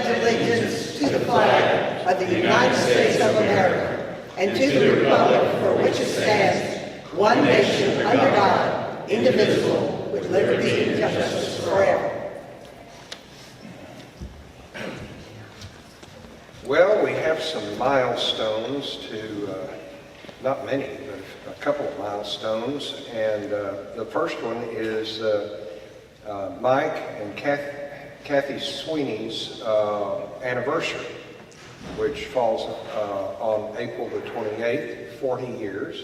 pledge allegiance to the flag of the United States of America and to the republic for which it stands, one nation under God, indivisible, with liberty and justice forever. Well, we have some milestones not many, but a couple of milestones. And the first one is Mike and Kathy Sweeney's anniversary, which falls on April the 28th, 40 years.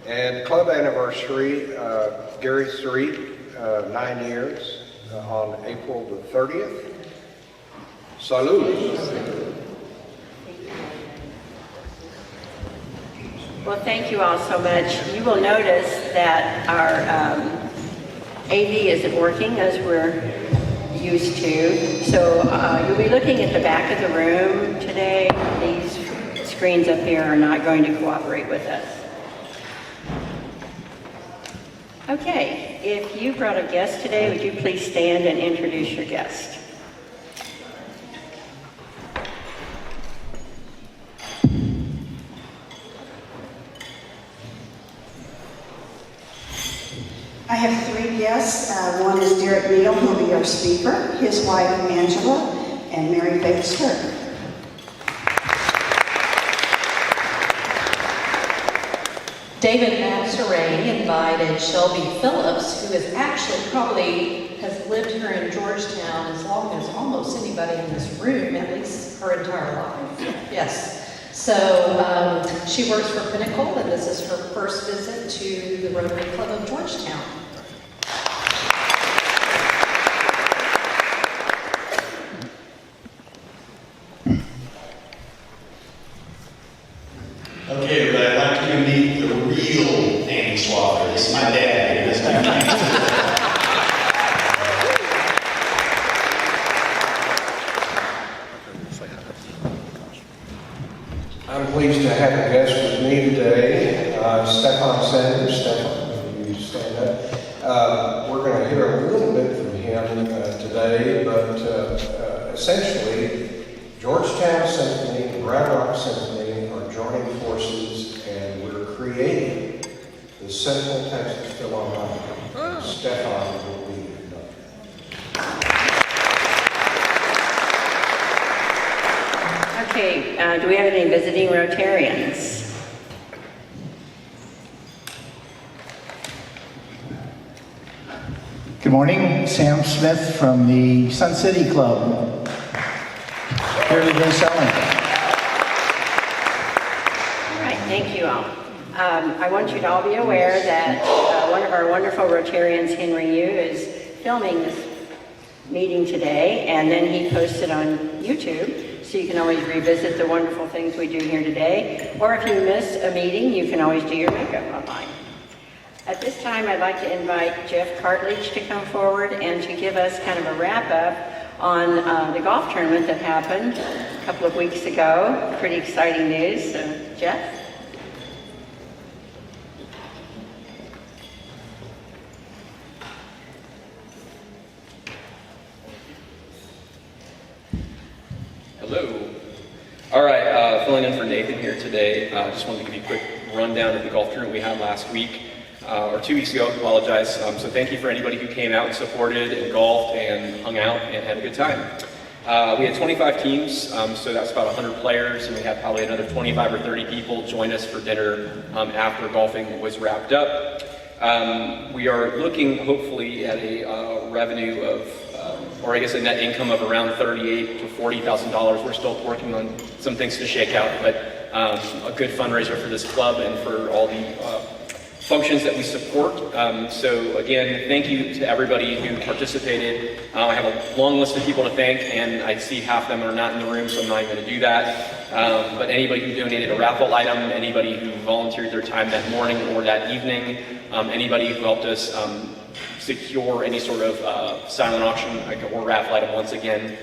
And club anniversary, Gary Street, 9 years, on April the 30th. Salud. Well, thank you all so much. You will notice that our AV isn't working as we're used to. So you'll be looking at the back of the room today. These screens up here are not going to cooperate with us. Okay, if you brought a guest today, would you please stand and introduce your guest? I have 3 guests. One is Neal, who will be our speaker, his wife Angela, and Mary Faith Sturt. David Mansaray invited Shelby Phillips, who is actually has lived here in Georgetown as long as almost anybody in this room, at least her entire life. Yes. So she works for Pinnacle, and this is her first visit to the Rotary Club of Georgetown. Okay, everybody, I'd like you to meet the real Andy Slaughter. This is my dad. I'm pleased to have a guest with me today, Stefan Sanders. Stefan, will you stand up? We're going to hear a little bit from him today, but essentially, Georgetown Symphony and Round Rock Symphony are joining forces, and we're creating the Central Texas Philharmonic. Stefan will be inducted. Okay, do we have any visiting Rotarians? Good morning, Sam Smith from the Sun City Club. Here today selling. All right, thank you all. I want you to all be aware that one of our wonderful Rotarians, Henry Yu, is filming this meeting today, and then he posts it on YouTube. So you can always revisit the wonderful things we do here today. Or if you miss a meeting, you can always do your makeup online. At this time, I'd like to invite Jeff Cartledge to come forward and to give us kind of a wrap-up on the golf tournament that happened a couple of weeks ago. Pretty exciting news. So, Jeff? Hello. All right, filling in for Nathan here today. Just wanted to give you a quick rundown of the golf tournament we had last week, or 2 weeks ago, I apologize. So thank you for anybody who came out and supported and golfed and hung out and had a good time. We had 25 teams, so that's about 100 players, and we had probably another 25 or 30 people join us for dinner after golfing was wrapped up. We are looking, hopefully, at a revenue of or I guess a net income of around $38,000 to $40,000. We're still working on some things to shake out, but a good fundraiser for this club and for all the functions that we support. So again, thank you to everybody who participated. I have a long list of people to thank, and I see half of them are not in the room, so I'm not even going to do that. But anybody who donated a raffle item, anybody who volunteered their time that morning or that evening, anybody who helped us secure any sort of silent auction or raffle item, once again,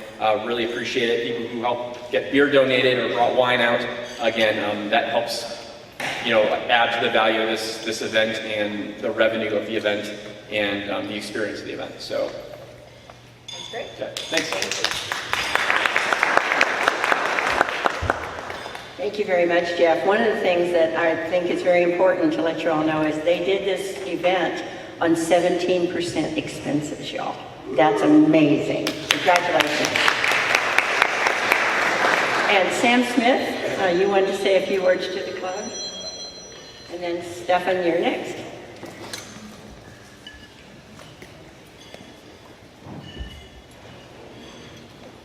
really appreciate it. People who helped get beer donated or brought wine out, again, that helps, you know, add to the value of this event and the revenue of the event and the experience of the event. So Great. Okay, thanks. Thank you very much, Jeff. One of the things that I think is very important to let you all know is they did this event on 17% expenses, y'all. That's amazing. Congratulations. And Sam Smith, you wanted to say a few words to the club? And then Stefan, you're next.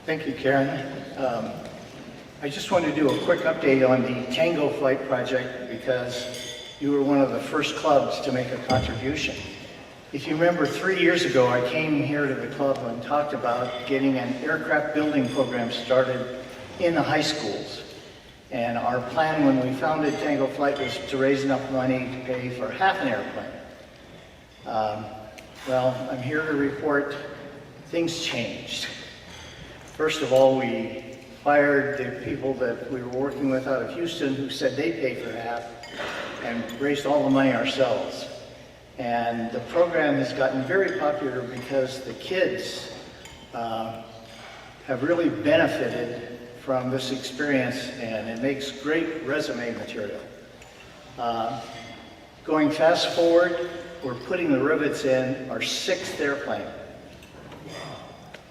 Thank you, Karen. I just wanted to do a quick update on the Tango Flight project because you were one of the first clubs to make a contribution. If you remember, 3 years ago, I came here to the club and talked about getting an aircraft building program started in the high schools. And our plan when we founded Tango Flight was to raise enough money to pay for half an airplane. Well, I'm here to report things changed. First of all, we fired the people that we were working with out of Houston who said they'd pay for half and raised all the money ourselves. And the program has gotten very popular because the kids have really benefited from this experience, and it makes great resume material. Going fast forward, we're putting the rivets in our 6th airplane.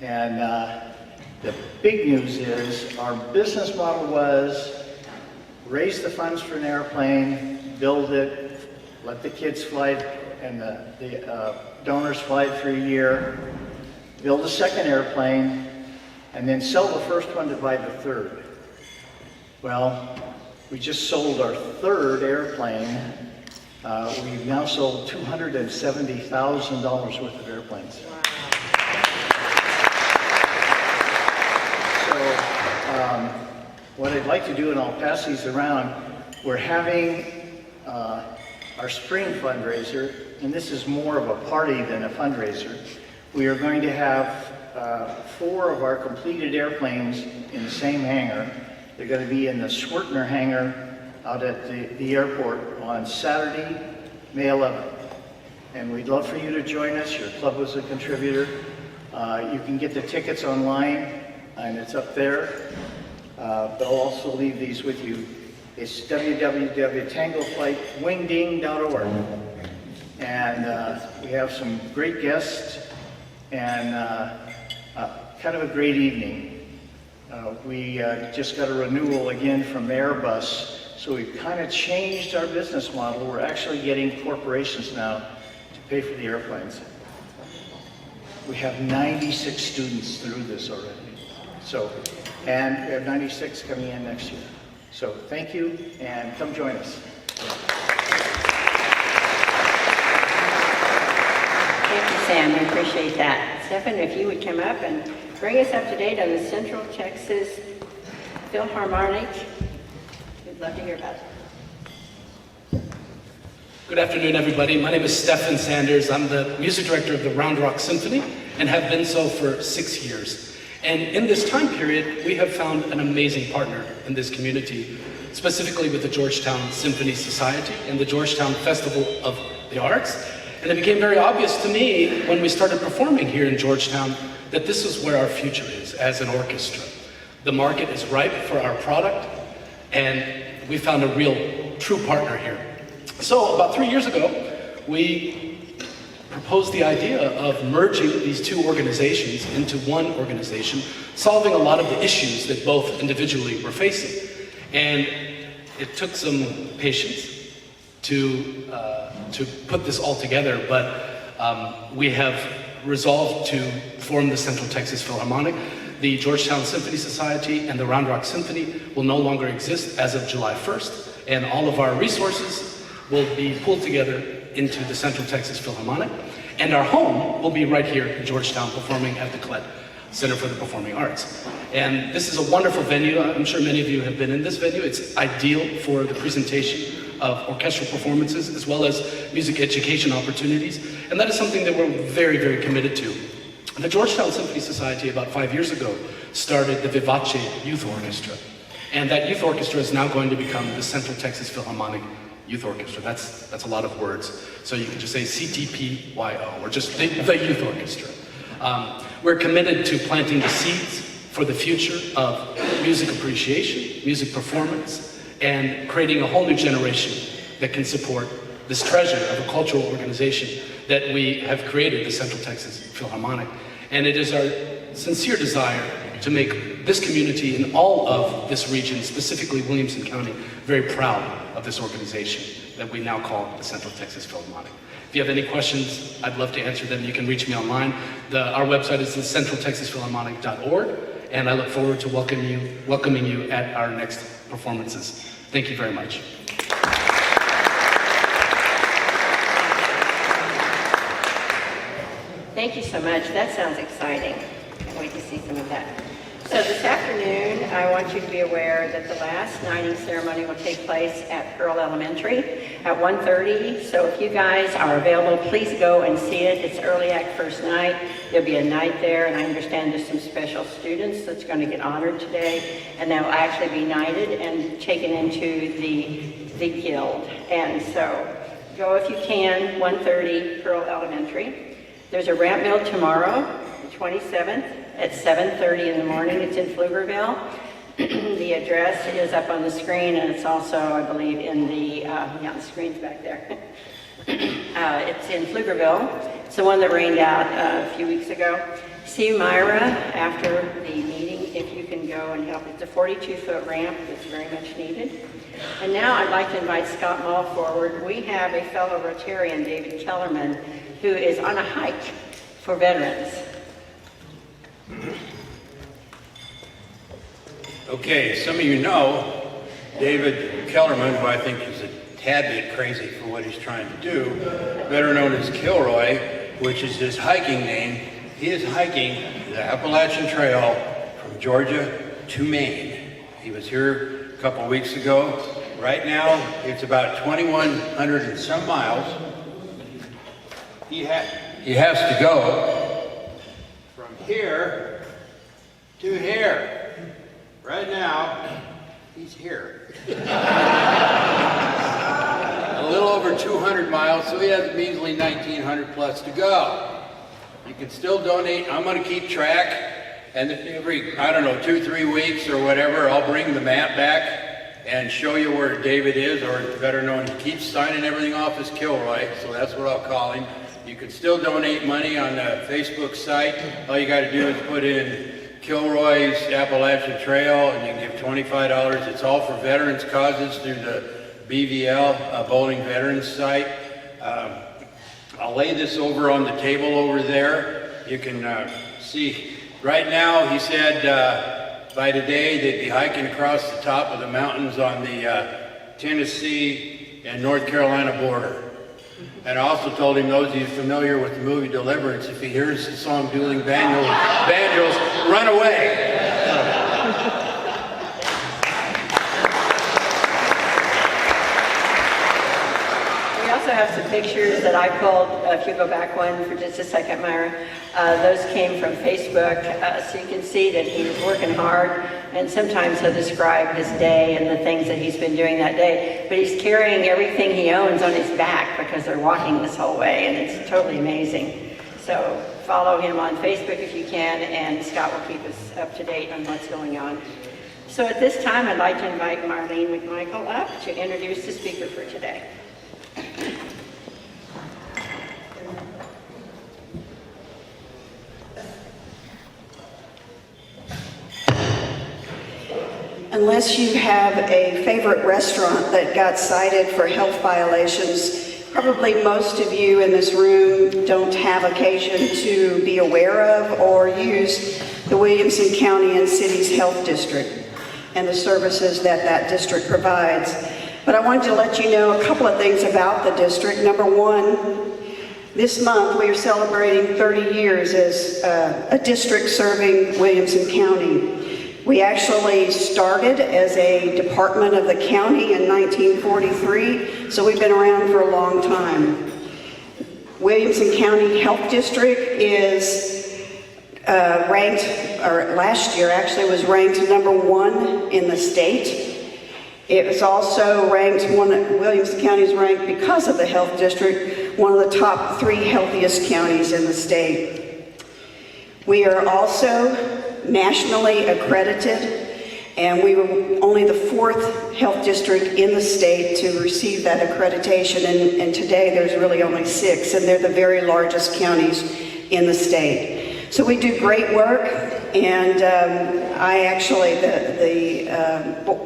And the big news is our business model was raise the funds for an airplane, build it, let the kids fly and the donors fly it for a year, build a 2nd airplane, and then sell the first one to buy the 3rd. Well, we just sold our 3rd airplane. We've now sold $270,000 worth of airplanes. What I'd like to do, and I'll pass these around, we're having our spring fundraiser, and this is more of a party than a fundraiser. We are going to have 4 of our completed airplanes in the same hangar. They're going to be in the Schwertner hangar out at the airport on Saturday, May 11th. And we'd love for you to join us. Your club was a contributor. You can get the tickets online, and it's up there. But I'll also leave these with you. It's www.tangoflightwingding.org. And we have some great guests and kind of a great evening. We just got a renewal again from Airbus, so we've kind of changed our business model. We're actually getting corporations now to pay for the airplanes. We have 96 students through this already. So, and we have 96 coming in next year. So thank you, and come join us. Thank you, Sam. We appreciate that. Stefan, if you would come up and bring us up to date on the Central Texas Philharmonic, we'd love to hear about it. Good afternoon, everybody. My name is Stefan Sanders. I'm the music director of the Round Rock Symphony and have been so for 6 years. And in this time period, we have found an amazing partner in this community, specifically with the Georgetown Symphony Society and the Georgetown Festival of the Arts. And it became very obvious to me when we started performing here in Georgetown that this is where our future is as an orchestra. The market is ripe for our product, and we found a real, true partner here. So about 3 years ago, we proposed the idea of merging these 2 organizations into one organization, solving a lot of the issues that both individually were facing. And it took some patience to put this all together, but we have resolved to form the Central Texas Philharmonic. The Georgetown Symphony Society and the Round Rock Symphony will no longer exist as of July 1st, and all of our resources will be pulled together into the Central Texas Philharmonic, and our home will be right here in Georgetown, performing at the CLED, Center for the Performing Arts. And this is a wonderful venue. I'm sure many of you have been in this venue. It's ideal for the presentation of orchestral performances as well as music education opportunities, and that is something that we're very, very committed to. The Georgetown Symphony Society about 5 years ago started the Vivace Youth Orchestra, and that youth orchestra is now going to become the Central Texas Philharmonic Youth Orchestra. That's a lot of words. So you can just say CTPYO, or just the Youth Orchestra. We're committed to planting the seeds for the future of music appreciation, music performance, and creating a whole new generation that can support this treasure of a cultural organization that we have created, the Central Texas Philharmonic. And it is our sincere desire to make this community and all of this region, specifically Williamson County, very proud of this organization that we now call the Central Texas Philharmonic. If you have any questions, I'd love to answer them. You can reach me online. Our website is thecentraltexasphilharmonic.org, and I look forward to welcoming you at our next performances. Thank you very much. Thank you so much. That sounds exciting. Can't wait to see some of that. So this afternoon, I want you to be aware that the last knighting ceremony will take place at Pearl Elementary at 1:30. So if you guys are available, please go and see it. It's early act first night. There'll be a night there, and I understand there's some special students that's going to get honored today, and they'll actually be knighted and taken into the guild. And so go if you can, 1:30, Pearl Elementary. There's a ramp build tomorrow, the 27th, at 7:30 in the morning. It's in Pflugerville. The address is up on the screen, and it's also, I believe, in the screen's back there. It's in Pflugerville. It's the one that rained out a few weeks ago. See Myra after the meeting if you can go and help. It's a 42-foot ramp that's very much needed. And now I'd like to invite Scott Mull forward. We have a fellow Rotarian, David Kellerman, who is on a hike for veterans. Okay, some of you know David Kellerman, who I think is a tad bit crazy for what he's trying to do, better known as Kilroy, which is his hiking name. He is hiking the Appalachian Trail from Georgia to Maine. He was here a couple weeks ago. Right now, it's about 2,100 and some miles. He has to go from here to here. Right now, he's here. A little over 200 miles, so he has a measly 1,900 plus to go. You can still donate. I'm going to keep track, and every, 2-3 weeks or whatever, I'll bring the map back and show you where David is, or better known, he keeps signing everything off as Kilroy, so that's what I'll call him. You can still donate money on the Facebook site. All you got to do is put in Kilroy's Appalachian Trail, and you can give $25. It's all for veterans causes through the BVL, Bowling Veterans site. I'll lay this over on the table over there. You can see, right now, he said by today they'd be hiking across the top of the mountains on the Tennessee and North Carolina border. And I also told him, those of you familiar with the movie Deliverance, if he hears the song Dueling Banjos, run away. We also have some pictures that I pulled, if you go back one for just a second, Myra. Those came from Facebook, so you can see that he was working hard, and sometimes he'll describe his day and the things that he's been doing that day, but he's carrying everything he owns on his back because they're walking this whole way, and it's totally amazing. So follow him on Facebook if you can, and Scott will keep us up to date on what's going on. So at this time, I'd like to invite Marlene McMichael up to introduce the speaker for today. Unless you have a favorite restaurant that got cited for health violations, probably most of you in this room don't have occasion to be aware of or use the Williamson County and City's Health District and the services that that district provides. But I wanted to let you know a couple of things about the district. Number one, this month we are celebrating 30 years as a district serving Williamson County. We actually started as a department of the county in 1943, so we've been around for a long time. Williamson County Health District is ranked, or last year actually was ranked #1 in the state. It was also ranked, Williamson County is ranked because of the health district, one of the top 3 healthiest counties in the state. We are also nationally accredited, and we were only the 4th health district in the state to receive that accreditation, and today there's really only 6, and they're the very largest counties in the state. So we do great work, and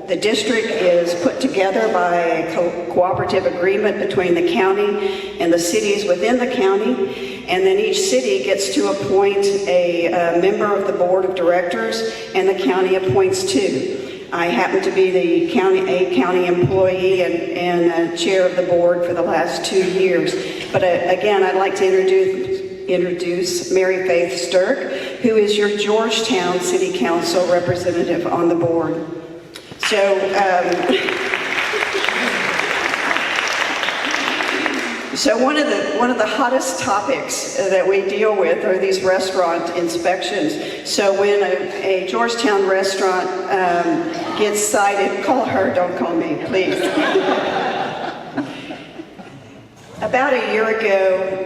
the district is put together by a cooperative agreement between the county and the cities within the county, and then each city gets to appoint a member of the board of directors, and the county appoints 2. I happen to be a county employee and chair of the board for the last 2 years. But again, I'd like to introduce Mary Faith Stirk, who is your Georgetown City Council representative on the board. So one of the hottest topics that we deal with are these restaurant inspections. So when a Georgetown restaurant gets cited, call her, don't call me, please. About a year ago,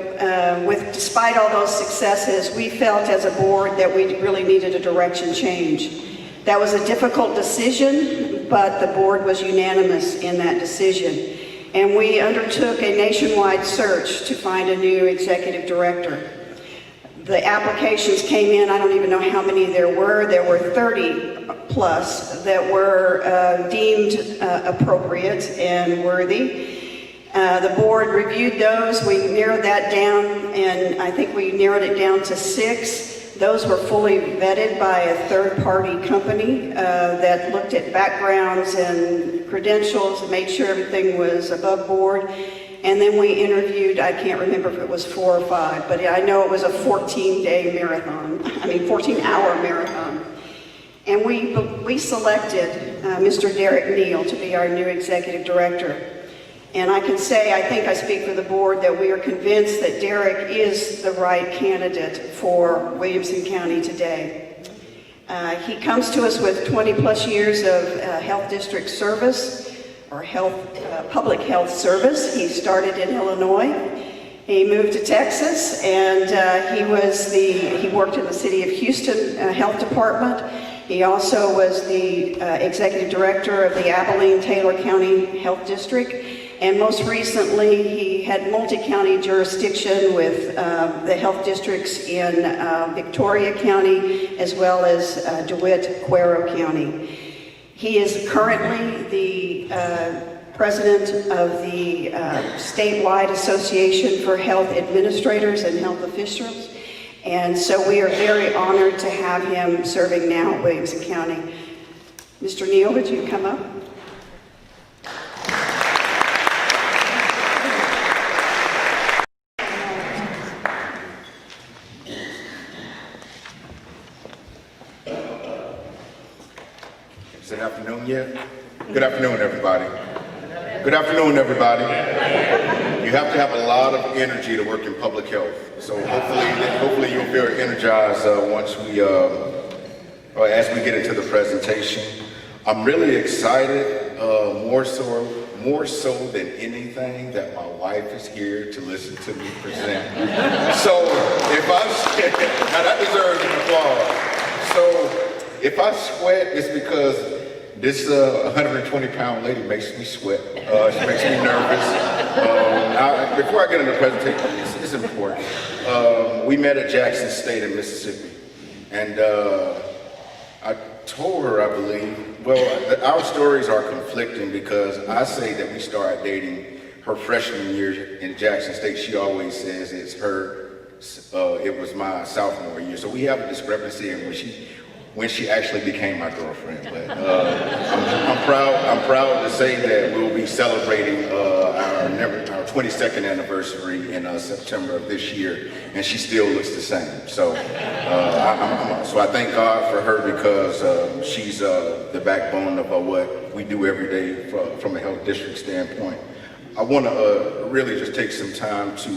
despite all those successes, we felt as a board that we really needed a direction change. That was a difficult decision, but the board was unanimous in that decision. And we undertook a nationwide search to find a new executive director. The applications came in, I don't even know how many there were. There were 30 plus that were deemed appropriate and worthy. The board reviewed those. We narrowed that down, and I think we narrowed it down to 6. Those were fully vetted by a third-party company that looked at backgrounds and credentials and made sure everything was above board. And then we interviewed, I can't remember if it was 4 or 5, but I know it was a 14-day marathon, 14-hour marathon. And we selected Mr. Derek Neal to be our new executive director. And I can say, I think I speak for the board, that we are convinced that Derek is the right candidate for Williamson County today. He comes to us with 20 plus years of health district service, or public health service. He started in Illinois. He moved to Texas, and he worked in the city of Houston Health Department. He also was the executive director of the Abilene-Taylor County Health District. And most recently, he had multi-county jurisdiction with the health districts in Victoria County, as well as DeWitt, Cuero County. He is currently the president of the statewide Association for Health Administrators and Health Officials. And so we are very honored to have him serving now at Williamson County. Mr. Neal, would you come up? Is it afternoon yet? Good afternoon, everybody. Good afternoon, everybody. You have to have a lot of energy to work in public health. So hopefully you'll feel energized once as we get into the presentation. I'm really excited, more so than anything, that my wife is here to listen to me present. So now that deserves an applause. So if I sweat, it's because this 120-pound lady makes me sweat. She makes me nervous. Before I get into the presentation, it's important. We met at Jackson State in Mississippi, and I told her, I believe, well, our stories are conflicting because I say that we started dating her freshman year in Jackson State. She always says it was my sophomore year. So we have a discrepancy in when she actually became my girlfriend. But I'm proud to say that we'll be celebrating our 22nd anniversary in September of this year, and she still looks the same. So I thank God for her because she's the backbone of what we do every day from a health district standpoint. I want to really just take some time to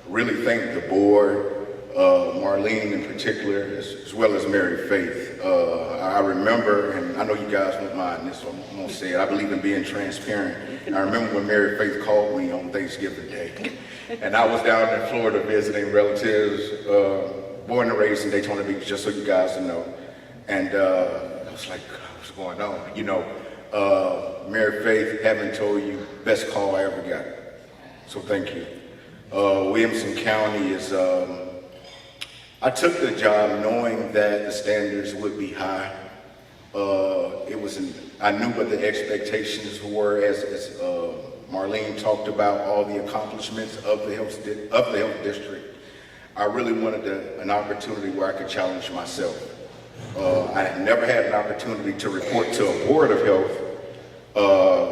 really thank the board, Marlene in particular, as well as Mary Faith. I remember, and I know you guys won't mind this, so I'm going to say it, I believe in being transparent. And I remember when Mary Faith called me on Thanksgiving Day, And I was down in Florida visiting relatives, born and raised in Daytona Beach, just so you guys know. And I was like, what's going on? You know, Mary Faith, haven't told you, best call I ever got. So thank you. Williamson County is, I took the job knowing that the standards would be high. I knew what the expectations were as Marlene talked about all the accomplishments of the health district. I really wanted an opportunity where I could challenge myself. I had never had an opportunity to report to a board of health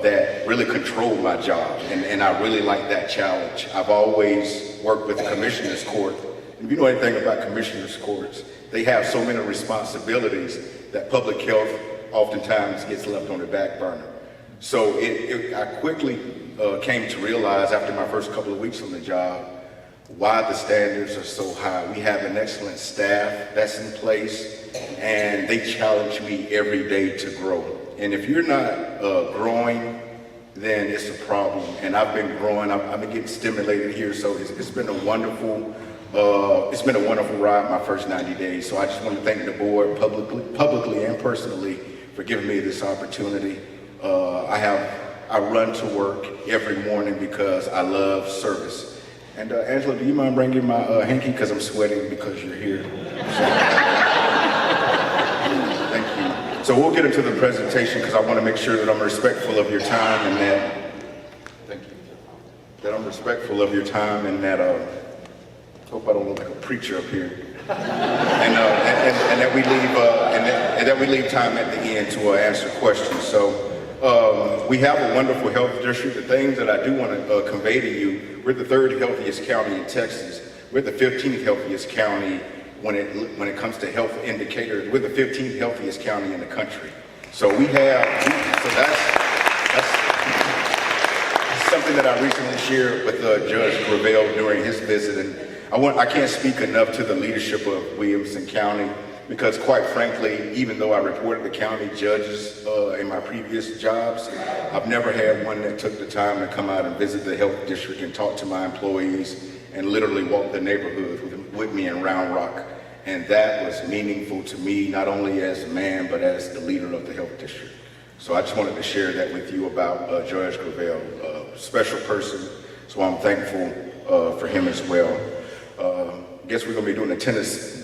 that really controlled my job, and I really like that challenge. I've always worked with the Commissioner's Court. If you know anything about Commissioner's Courts, they have so many responsibilities that public health oftentimes gets left on the back burner. So I quickly came to realize after my first couple of weeks on the job why the standards are so high. We have an excellent staff that's in place, and they challenge me every day to grow. And if you're not growing, then it's a problem. And I've been growing. I've been getting stimulated here, so it's been a wonderful ride my first 90 days. So I just want to thank the board publicly and personally for giving me this opportunity. I run to work every morning because I love service. And Angela, do you mind bringing my hanky? Because I'm sweating because you're here. Thank you. So we'll get into the presentation because I want to make sure that I'm respectful of your time and that I'm respectful of your time and that hope I don't look like a preacher up here. And that we leave time at the end to answer questions. So we have a wonderful health district. The things that I do want to convey to you, we're the 3rd healthiest county in Texas. We're the 15th healthiest county when it comes to health indicators. We're the 15th healthiest county in the country. So that's something that I recently shared with Judge Gravel during his visit. And I can't speak enough to the leadership of Williamson County because quite frankly, even though I reported the county judges in my previous jobs, I've never had one that took the time to come out and visit the health district and talk to my employees and literally walk the neighborhood with me in Round Rock. And that was meaningful to me, not only as a man, but as the leader of the health district. So I just wanted to share that with you about Judge Gravel, a special person, so I'm thankful for him as well. I guess we're going to be doing a tennis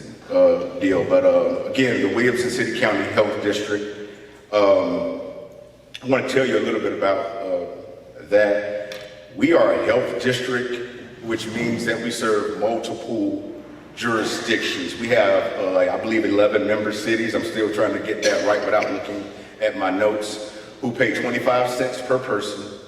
deal, but again, the Williamson City County Health District. I want to tell you a little bit about that. We are a health district, which means that we serve multiple jurisdictions. We have, I believe, 11 member cities. I'm still trying to get that right without looking at my notes, who pay 25 cents per person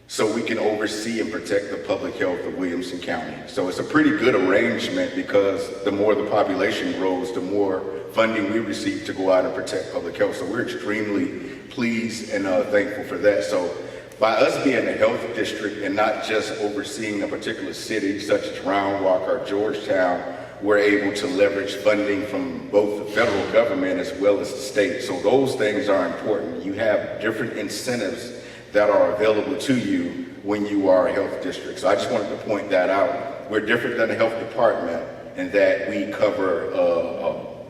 so we can oversee and protect the public health of Williamson County. So it's a pretty good arrangement because the more the population grows, the more funding we receive to go out and protect public health. So we're extremely pleased and thankful for that. So by us being a health district and not just overseeing a particular city such as Round Rock or Georgetown, we're able to leverage funding from both the federal government as well as the state. So those things are important. You have different incentives that are available to you when you are a health district. So I just wanted to point that out. We're different than the health department in that we cover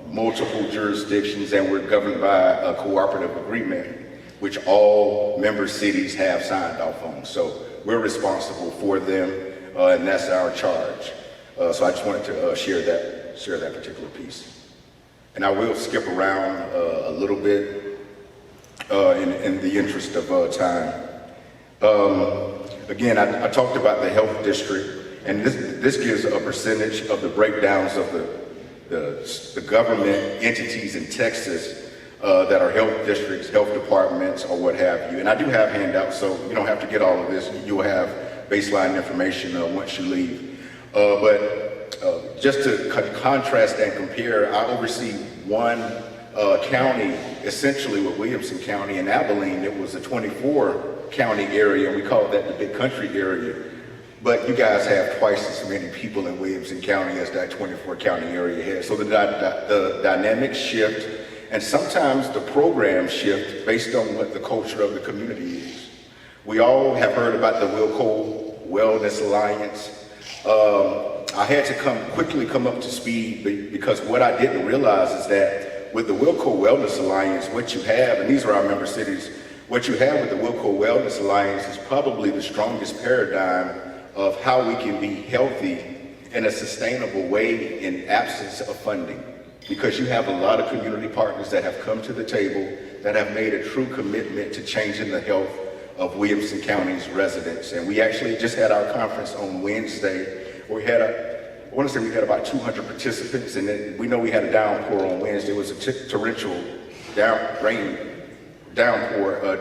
multiple jurisdictions and we're governed by a cooperative agreement, which all member cities have signed off on. So we're responsible for them and that's our charge. So I just wanted to share that particular piece. And I will skip around a little bit in the interest of time. Again, I talked about the health district, and this gives a percentage of the breakdowns of the government entities in Texas that are health districts, health departments, or what have you. And I do have handouts, so you don't have to get all of this. You'll have baseline information once you leave. But just to contrast and compare, I oversee one county, essentially with Williamson County and Abilene. It was a 24 county area, and we call that the big country area. But you guys have twice as many people in Williamson County as that 24 county area has. So the dynamics shift, and sometimes the programs shift based on what the culture of the community is. We all have heard about the Wilco Wellness Alliance. I had to quickly come up to speed because what I didn't realize is that with the Wilco Wellness Alliance, what you have, and these are our member cities, what you have with the Wilco Wellness Alliance is probably the strongest paradigm of how we can be healthy in a sustainable way in absence of funding. Because you have a lot of community partners that have come to the table that have made a true commitment to changing the health of Williamson County's residents. And we actually just had our conference on Wednesday, where we had I want to say we had about 200 participants, and then we know we had a downpour on Wednesday. It was a torrential downpour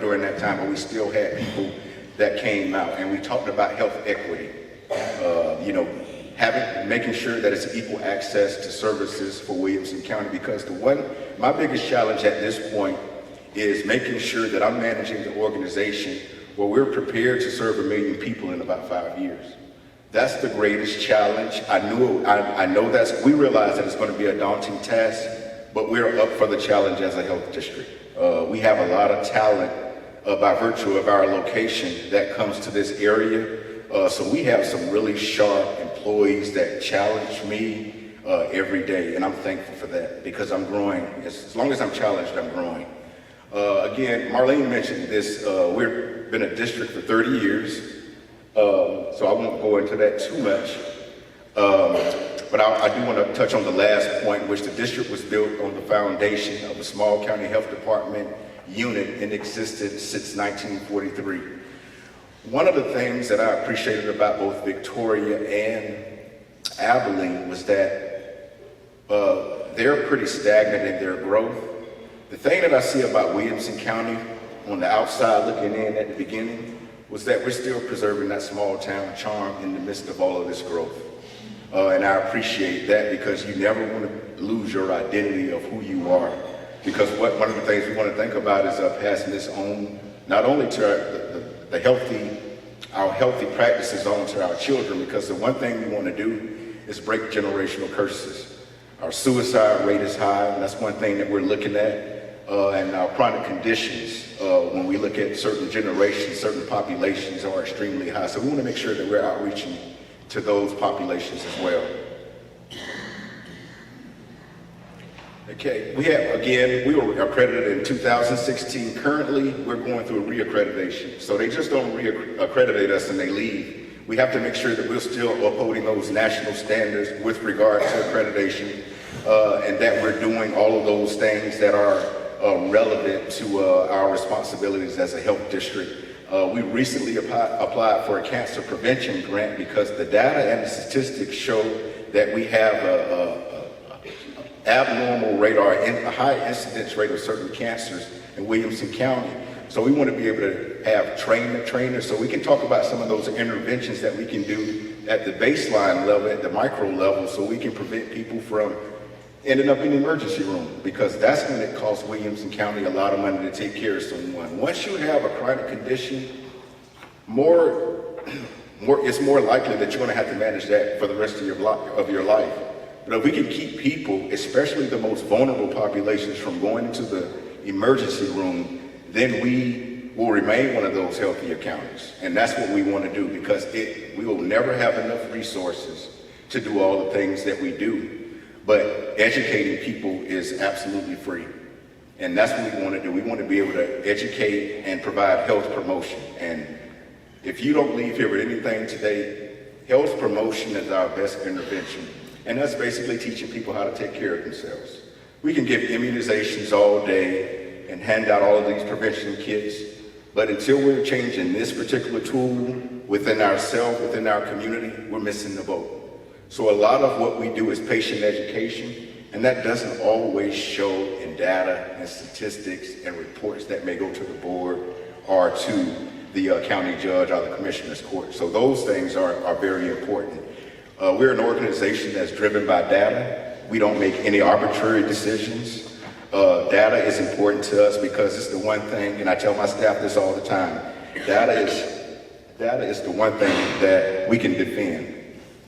during that time, but we still had people that came out, and we talked about health equity. Making sure that it's equal access to services for Williamson County, because my biggest challenge at this point is making sure that I'm managing the organization where we're prepared to serve 1 million people in about 5 years. That's the greatest challenge. We realize that it's going to be a daunting task, but we're up for the challenge as a health district. We have a lot of talent by virtue of our location that comes to this area. So we have some really sharp employees that challenge me every day, and I'm thankful for that because I'm growing. As long as I'm challenged, I'm growing. Again, Marlene mentioned this. We've been a district for 30 years, so I won't go into that too much. But I do want to touch on the last point, which the district was built on the foundation of a small county health department unit in existence since 1943. One of the things that I appreciated about both Victoria and Abilene was that they're pretty stagnant in their growth. The thing that I see about Williamson County on the outside looking in at the beginning was that we're still preserving that small town charm in the midst of all of this growth. And I appreciate that because you never want to lose your identity of who you are. Because one of the things we want to think about is passing this on not only to our healthy practices on to our children, because the one thing we want to do is break generational curses. Our suicide rate is high, and that's one thing that we're looking at, and our chronic conditions, when we look at certain generations, certain populations are extremely high. So we want to make sure that we're outreaching to those populations as well. Okay, we were accredited in 2016. Currently, we're going through a reaccreditation. So they just don't reaccreditate us and they leave. We have to make sure that we're still upholding those national standards with regard to accreditation, and that we're doing all of those things that are relevant to our responsibilities as a health district. We recently applied for a cancer prevention grant because the data and the statistics show that we have a abnormal rate or a high incidence rate of certain cancers in Williamson County. So we want to be able to have trainers so we can talk about some of those interventions that we can do at the baseline level, at the micro level, so we can prevent people from ending up in the emergency room, because that's when it costs Williamson County a lot of money to take care of someone. Once you have a chronic condition, it's more likely that you're going to have to manage that for the rest of your life. But if we can keep people, especially the most vulnerable populations, from going into the emergency room, then we will remain one of those healthier counties. And that's what we want to do, because we will never have enough resources to do all the things that we do. But educating people is absolutely free. And that's what we want to do. We want to be able to educate and provide health promotion. And if you don't leave here with anything today, health promotion is our best intervention. And that's basically teaching people how to take care of themselves. We can give immunizations all day and hand out all of these prevention kits, but until we're changing this particular tool within ourselves, within our community, we're missing the boat. So a lot of what we do is patient education, and that doesn't always show in data and statistics and reports that may go to the board or to the county judge or the commissioner's court. So those things are very important. We're an organization that's driven by data. We don't make any arbitrary decisions. Data is important to us because it's the one thing, and I tell my staff this all the time, data is the one thing that we can defend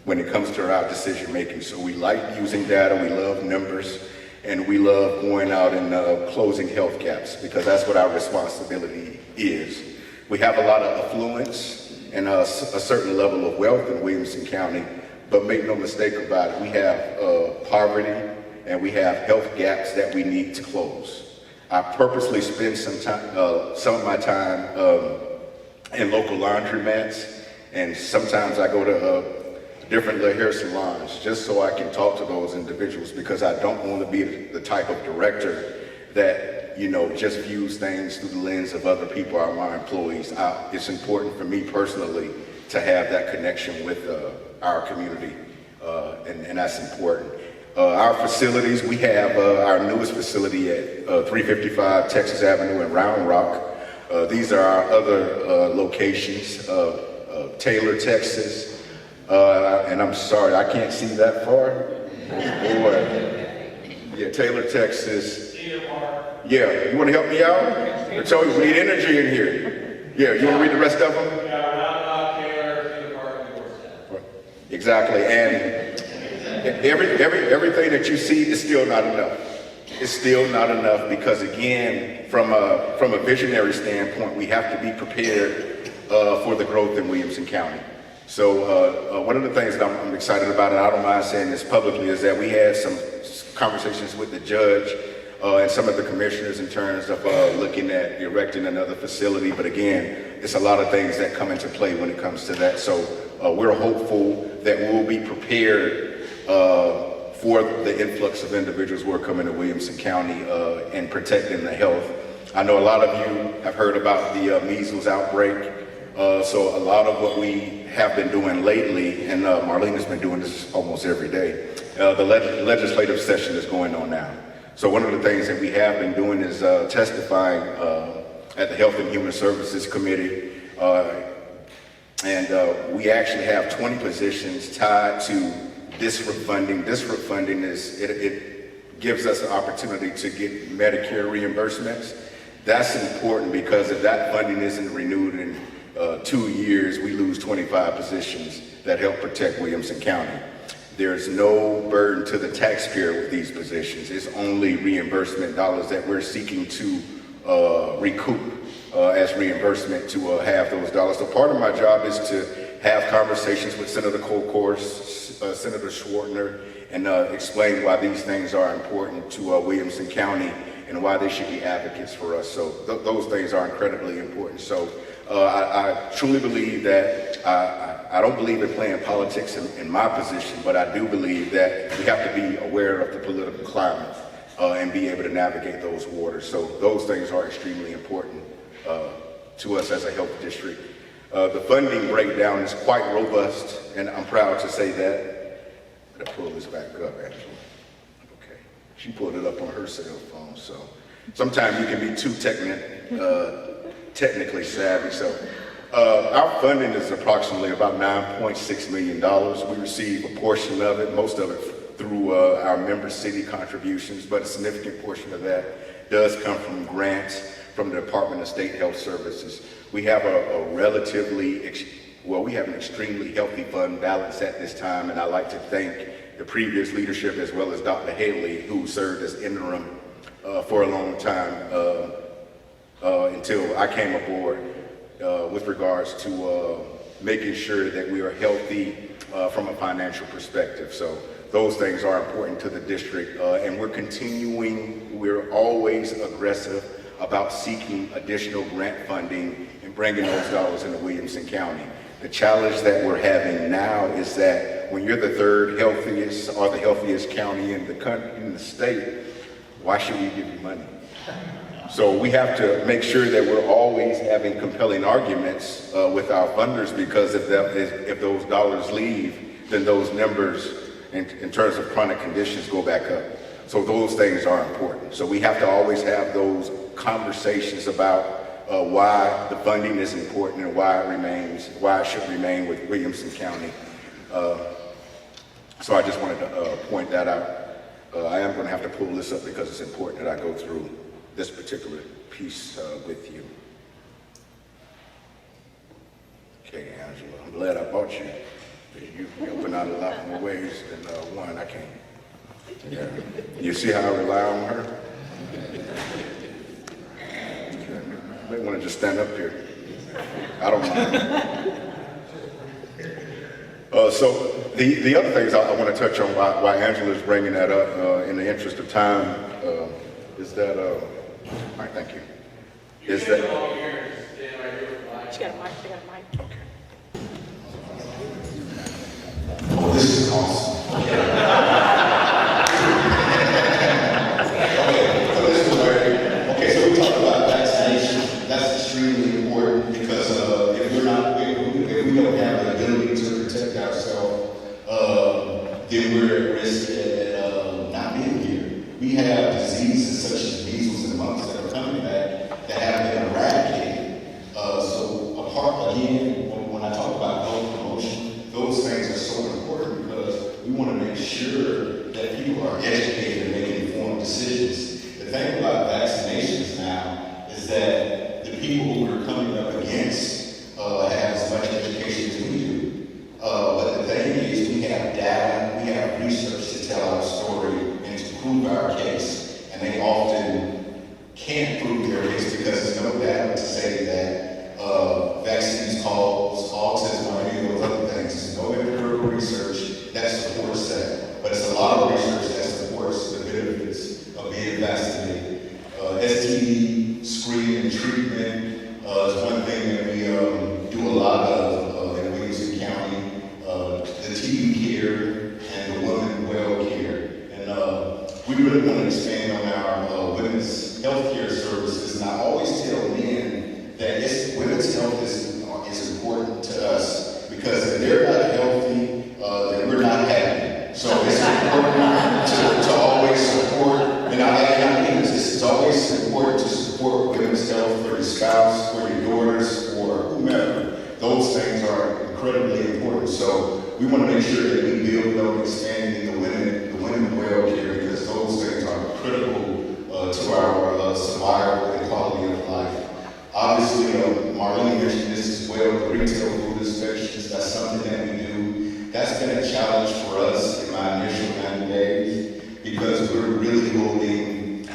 when it comes to our decision making. So we like using data, we love numbers, and we love going out and closing health gaps, because that's what our responsibility is. We have a lot of affluence and a certain level of wealth in Williamson County. But make no mistake about it, we have poverty and we have health gaps that we need to close. I purposely spend some of my time in local laundromats, and sometimes I go to different little hair salons just so I can talk to those individuals, because I don't want to be the type of director that, you know, just views things through the lens of other people or my employees. It's important for me personally to have that connection with our community, and that's important. Our facilities, we have our newest facility at 355 Texas Avenue in Round Rock. These are our other locations, Taylor, Texas, and I'm sorry, I can't see that far. Boy. Yeah, Taylor, Texas. Cedar Park. Yeah, you want to help me out? I told you we need energy in here. Yeah, you want to read the rest of them? Yeah, Round Rock, Taylor, Cedar Park, and Georgetown. Exactly, and everything that you see is still not enough. It's still not enough because, again, from a visionary standpoint, we have to be prepared for the growth in Williamson County. So one of the things that I'm excited about, and I don't mind saying this publicly, is that we had some conversations with the judge and some of the commissioners in terms of looking at erecting another facility. But again, it's a lot of things that come into play when it comes to that. So we're hopeful that we'll be prepared for the influx of individuals who are coming to Williamson County and protecting the health. I know a lot of you have heard about the measles outbreak. So a lot of what we have been doing lately, and Marlene has been doing this almost every day, the legislative session is going on now. So one of the things that we have been doing is testifying at the Health and Human Services Committee. And we actually have 20 positions tied to disrupt funding. Disrupt funding is, it gives us an opportunity to get Medicare reimbursements. That's important because if that funding isn't renewed in 2 years, we lose 25 positions that help protect Williamson County. There's no burden to the taxpayer with these positions. It's only reimbursement dollars that we're seeking to recoup as reimbursement to have those dollars. So part of my job is to have conversations with Senator Colcourse, Senator Schwartner, and explain why these things are important to Williamson County and why they should be advocates for us. So those things are incredibly important. So I truly believe that I don't believe in playing politics in my position, but I do believe that we have to be aware of the political climate and be able to navigate those waters. So those things are extremely important to us as a health district. The funding breakdown is quite robust, and I'm proud to say that. I'm gonna pull this back up, actually. Okay, she pulled it up on her cell phone, so sometimes you can be too technically savvy. So our funding is approximately about $9.6 million. We receive a portion of it, most of it through our member city contributions, but a significant portion of that does come from grants from the Department of State Health Services. We have we have an extremely healthy fund balance at this time, and I'd like to thank the previous leadership as well as Dr. Haley, who served as interim for a long time until I came aboard with regards to making sure that we are healthy from a financial perspective. So those things are important to the district, and we're always aggressive about seeking additional grant funding and bringing those dollars into Williamson County. The challenge that we're having now is that when you're the third healthiest or the healthiest county in the country, in the state, why should we give you money? So we have to make sure that we're always having compelling arguments with our funders, because if those dollars leave, then those numbers in terms of chronic conditions go back up. So those things are important. So we have to always have those conversations about why the funding is important and why it should remain with Williamson County. So I just wanted to point that out. I am going to have to pull this up because it's important that I go through this particular piece with you. Okay, Angela, I'm glad I bought you. You open out a lot more ways than one. I can't. Yeah. You see how I rely on her? Okay. You may want to just stand up here. I don't mind. So the other things I want to touch on why Angela is bringing that up in the interest of time is that, all right, thank you. Is that, She got a mic, she got a mic. oh, this is awesome. Okay, so we talked about vaccination. That's extremely important because if we don't have the ability to protect ourselves, then we're at risk at not being here. We have diseases such as measles and mumps that are coming back that have been eradicated. So apart again, when I talk about health promotion, those things are so important because we want to make sure that people are educated and making informed decisions. The thing about vaccinations now is that the people who we're coming up against have as much education as we do. But the thing is, we have data, we have research to tell our story and to prove our case, and they often can't prove their case because there's no data to say that vaccines cause autism or any of those other things. There's no empirical research that supports that, but it's a lot of research that supports the benefits of being vaccinated. STD screening and treatment is one thing that we do a lot of in Williamson County. The TB care and the women well care. And we really want to expand on our women's health care services. And I always tell men that women's health is important to us because if they're not healthy, then we're not happy. So it's important to always support, and I mean this, it's always important to support women's health for your spouse, for your daughters, or whomever. Those things are incredibly important. So we want to make sure that we build on expanding the women well care because those things are critical to our survival and quality of life. Obviously, Marlene mentioned this as well, the retail food inspections, that's something that we do. That's been a challenge for us in my initial 90 days because we're really holding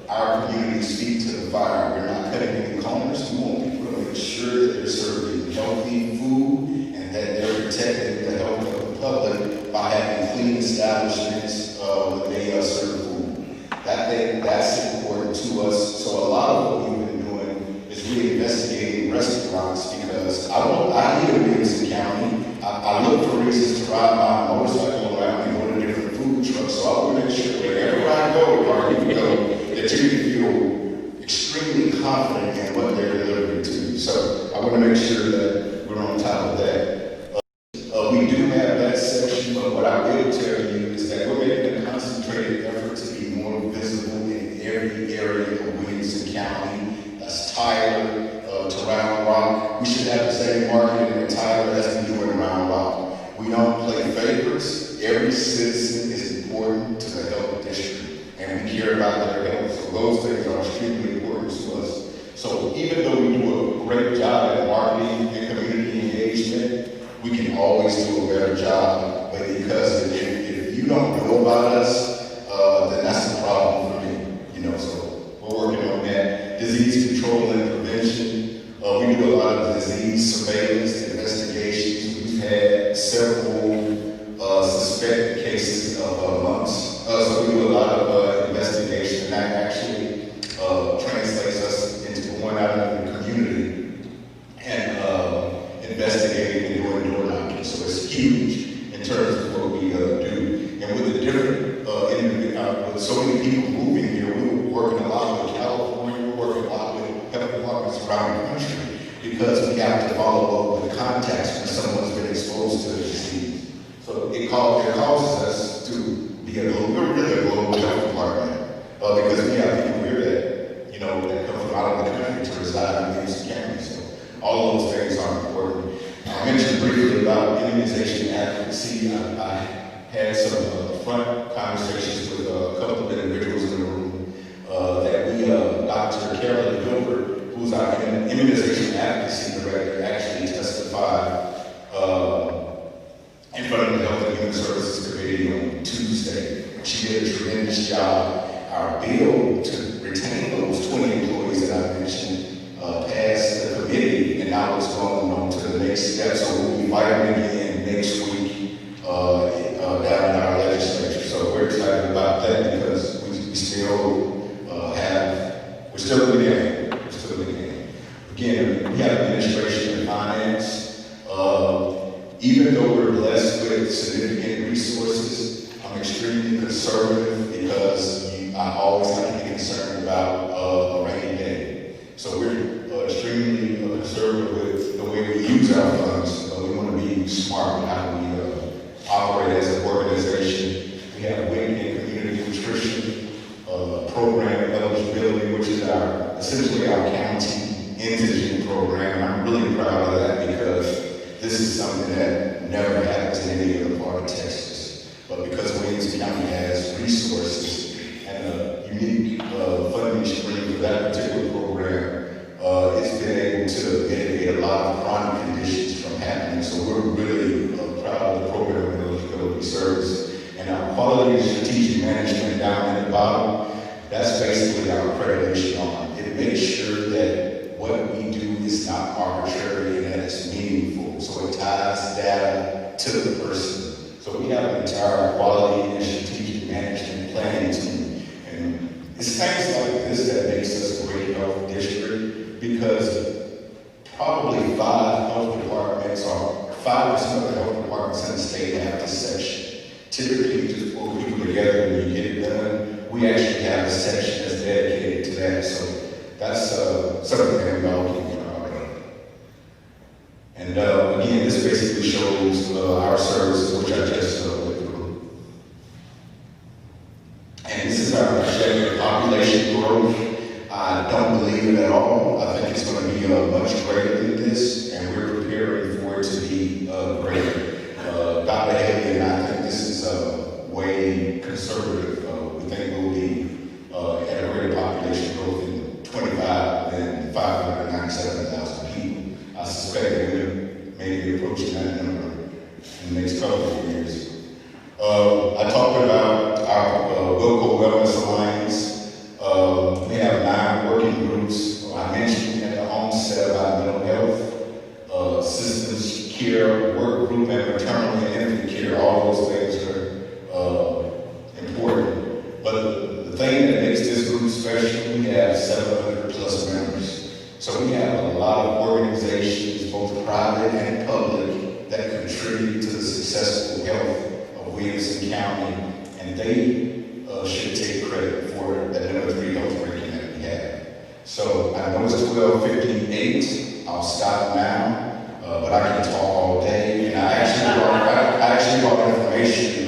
our community's feet to the fire. We're not cutting any corners. We want people to make sure that they're serving healthy food and that they're protecting the health of the public by having clean establishments when they serve food. That's important to us. So a lot of what we've been doing is really investigating restaurants because I live in Williamson County. I look for reasons to ride my motorcycle around and go to different food trucks. So I want to make sure wherever I go, or you go, that you can feel extremely confident in what they're delivering to you. So I want to make sure that we're on top of that. We do have that section, but what I will tell you is that we're making a concentrated effort to be more visible in every area of Williamson County. That's Tyler to Round Rock. We should have the same marketing in Tyler as we do in Round Rock. We don't play favorites. Every citizen is important to the health district, and we care about their health. So those things are extremely important to us. So even though we do a great job at marketing and community engagement, we can always do a better job. But because if you don't know about us, then that's a problem for me. So we're working on that. Disease control and prevention. We do a lot of disease surveillance and investigations. We've had several suspected cases of mumps. So we do a lot of investigation, and that actually translates us into going out in the community and investigating and doing door knocking. So it's huge in terms of what we do. And with the different, with so many people moving here, we're working a lot with California, we're working a lot with health departments around the country because we have to follow up with contacts when someone's been exposed to the disease. So it causes us to be we're really a global health department because we have people here that, that come from out of the country to reside in Williamson County. So all of those things are important. I mentioned briefly about immunization advocacy. I had some front conversations with a couple of individuals in the room that we, Dr. Carolyn Gilbert, who's our immunization advocacy director, actually testified in front of the Health and Human Services Committee on Tuesday. She did a tremendous job. Our bill to retain those 20 employees that I mentioned passed the committee, and now it's going on to the next step. So we'll be fighting again still in the game. We're still in the game. Again, we have administration and finance. Even though we're blessed with significant resources, I'm extremely conservative because I always have to be concerned about a rainy day. So we're extremely conservative with the way we use our funds. We want to be smart in how we operate as an organization. We have weight and community nutrition program eligibility, which is essentially our county indigent program. And I'm really proud of that because this is something that never happens in any other part of Texas. But because Williamson County has resources and a unique funding stream for that particular program, it's been able to mitigate a lot of chronic conditions from happening. So we're really proud of the program and eligibility service. And our quality and strategic management down at the bottom, that's basically our accreditation arm. It makes sure that what we do is not arbitrary and that it's meaningful. So it ties data to the person. So we have an entire quality and strategic management planning team. And it's things like this that makes us a great health district because probably 5 health departments or 5% of the health departments in the state have this section. Typically, you just pull people together and you get it done. We actually have a section that's dedicated to that. So that's something that we all keep proud of. And again, this basically shows our services, which I just went through. And this is our projected population growth. I don't believe it at all. I think it's going to be much greater than this, and we're preparing for it to be greater. Dr. Haley and I think this is way conservative. We think we'll be at a greater population growth in 25 than 597,000 people. I suspect that we're maybe approaching that number in the next couple of years. I talked about our local wellness alliance. We have 9 working groups. I mentioned at the onset about mental health, systems care, work group, and maternal and infant care. All those things are important. But the thing that makes this group special, we have 700 plus members. So we have a lot of organizations, both private and public, that contribute to the successful health of Williamson County, and they should take credit for that number 3 health ranking that we have. So I know it's 12:58. I'll stop now, but I can talk all day. And I actually brought information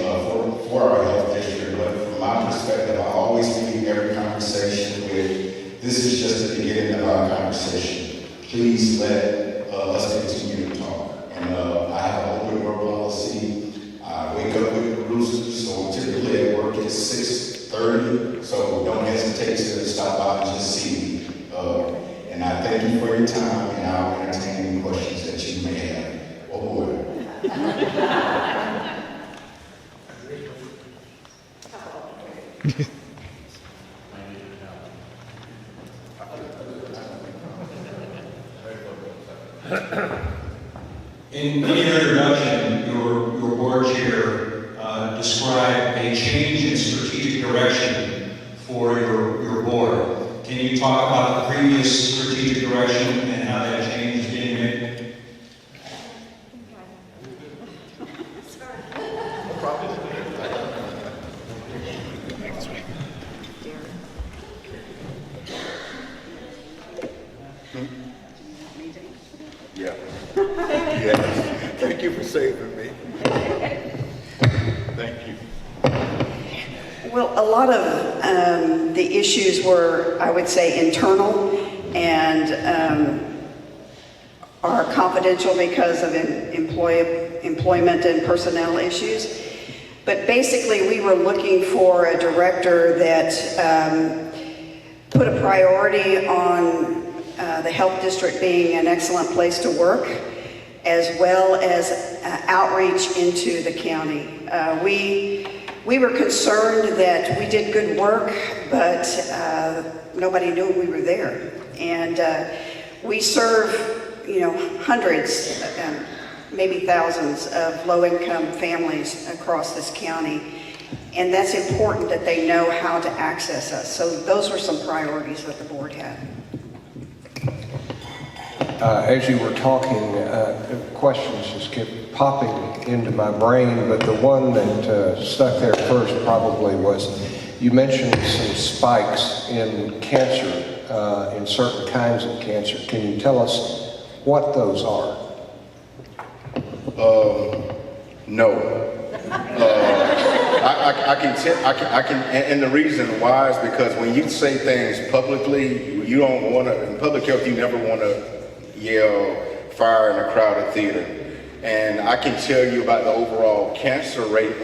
for our health district, but from my perspective, I always leave every conversation with, this is just the beginning of our conversation. Please let us continue to talk. And I have an open door policy. I wake up with the roosters, so I'm typically at work at 6:30, so don't hesitate to stop by and just see me. And I thank you for your time, and I'll entertain any questions that you may have. Oh boy. In your introduction, your board chair described a change in strategic direction for your board. Can you talk about the previous strategic direction and how that change is being made? Yeah. Yeah. Thank you for saving me. Thank you. Well, a lot of the issues were, I would say, internal and are confidential because of employment and personnel issues. But basically, we were looking for a director that put a priority on the health district being an excellent place to work, as well as outreach into the county. We were concerned that we did good work, but nobody knew we were there. And we serve, hundreds, maybe thousands of low-income families across this county. And that's important that they know how to access us. So those were some priorities that the board had. As you were talking, questions just kept popping into my brain, but the one that stuck there first probably was, you mentioned some spikes in cancer, in certain kinds of cancer. Can you tell us what those are? No. I can, and the reason why is because when you say things publicly, you don't want to, in public health, you never want to yell fire in a crowded theater. And I can tell you about the overall cancer rates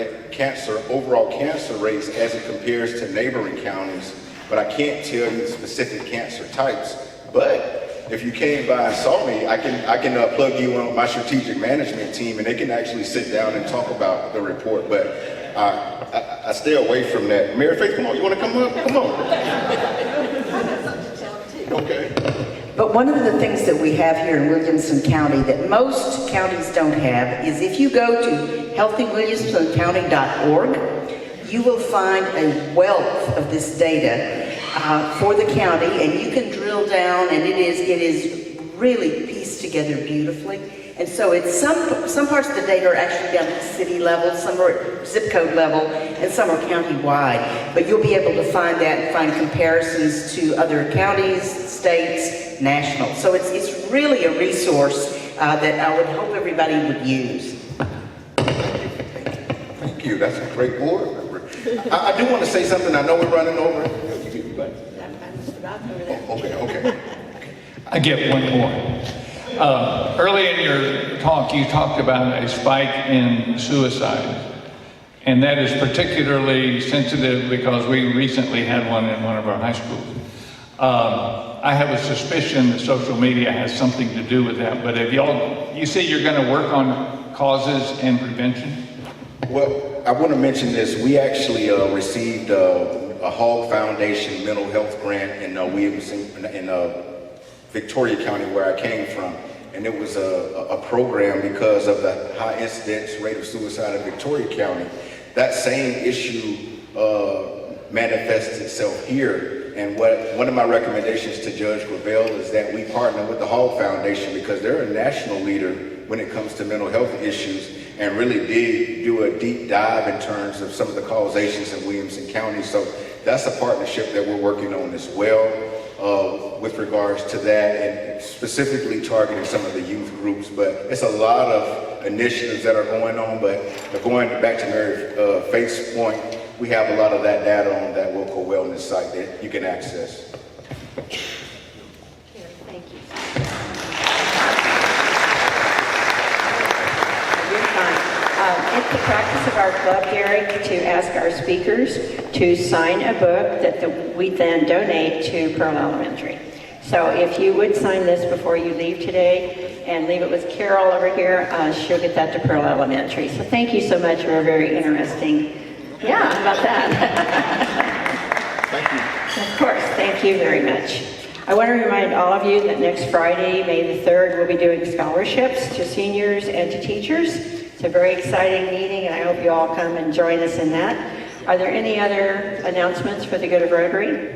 as it compares to neighboring counties, but I can't tell you specific cancer types. But if you came by and saw me, I can plug you on my strategic management team, and they can actually sit down and talk about the report. But I stay away from that. Mary Faith, come on, you want to come up? Come on. Okay. But one of the things that we have here in Williamson County that most counties don't have is if you go to healthywilliamsoncounty.org, you will find a wealth of this data for the county, and you can drill down, and it is really pieced together beautifully. And so it's some parts of the data are actually down at city level, some are at zip code level, and some are county-wide. But you'll be able to find that and find comparisons to other counties, states, national. So it's really a resource that I would hope everybody would use. Thank you. That's a great board member. I do want to say something. I know we're running over. Okay. I get one more. Early in your talk, you talked about a spike in suicide. And that is particularly sensitive because we recently had one in one of our high schools. I have a suspicion that social media has something to do with that, but if you say you're going to work on causes and prevention? Well, I want to mention this. We actually received a Hall Foundation mental health grant in Williamson, in Victoria County, where I came from. And it was a program because of the high incidence rate of suicide in Victoria County. That same issue manifests itself here. And one of my recommendations to Judge Gravel is that we partner with the Hall Foundation, because they're a national leader when it comes to mental health issues, and really do a deep dive in terms of some of the causations in Williamson County. So that's a partnership that we're working on as well with regards to that, and specifically targeting some of the youth groups. But it's a lot of initiatives that are going on, but going back to Mary Faith's point, we have a lot of that data on that local wellness site that you can access. Thank you. It's the practice of our club, Derek, to ask our speakers to sign a book that we then donate to Pearl Elementary. So if you would sign this before you leave today and leave it with Carol over here, she'll get that to Pearl Elementary. So thank you so much for a very interesting, how about that? Thank you. Of course, thank you very much. I want to remind all of you that next Friday, May the 3rd, we'll be doing scholarships to seniors and to teachers. It's a very exciting meeting, and I hope you all come and join us in that. Are there any other announcements for the good of Rotary?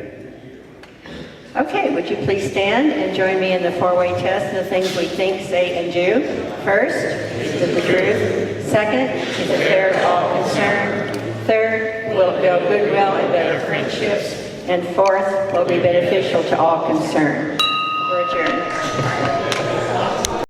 Okay, would you please stand and join me in the four-way test of the things we think, say, and do? First, is it the truth? Second, is it fair to all concerned? Third, will it build goodwill and better friendships? And fourth, will be beneficial to all concerned. We're adjourned.